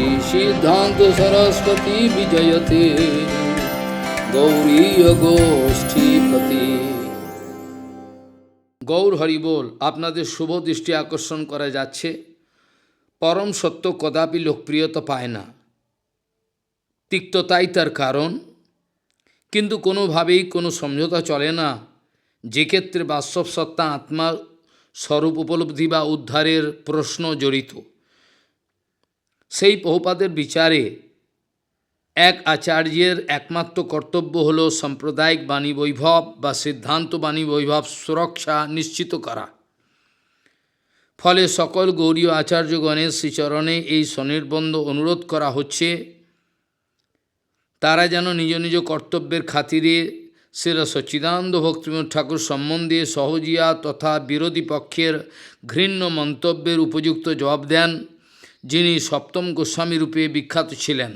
श्री सिद्धांत सरस्वती विजयते गौरीय गोष्ठीपति। গৌর হরি বল। আপনাদের শুভ দৃষ্টি আকর্ষণ করা যাচ্ছে, পরম সত্য কদাপি লোকপ্রিয়তা পায় না, তিক্ততাই তার কারণ। কিন্তু কোনোভাবেই কোনো সমঝোতা চলে না, যে ক্ষেত্রে বাস্তব সত্তা আত্মার স্বরূপ উপলব্ধি বা উদ্ধারের প্রশ্ন জড়িত। সেই প্রভুপাদের বিচারে এক আচার্যের একমাত্র কর্তব্য হল সাম্প্রদায়িক বাণী বৈভব বা সিদ্ধান্ত বাণী বৈভব সুরক্ষা নিশ্চিত করা। ফলে সকল গৌরীয় আচার্যগণের শ্রীচরণে এই স্বনির্বন্ধ অনুরোধ করা হচ্ছে, তারা যেন নিজ নিজ কর্তব্যের খাতিরে শ্রী সচ্চিদানন্দ ভক্তিবিনোদ ঠাকুর সম্বন্ধে সহজিয়া তথা বিরোধী পক্ষের ঘৃণ্য মন্তব্যের উপযুক্ত জবাব দেন, যিনি সপ্তম গোস্বামী রূপে বিখ্যাত ছিলেন।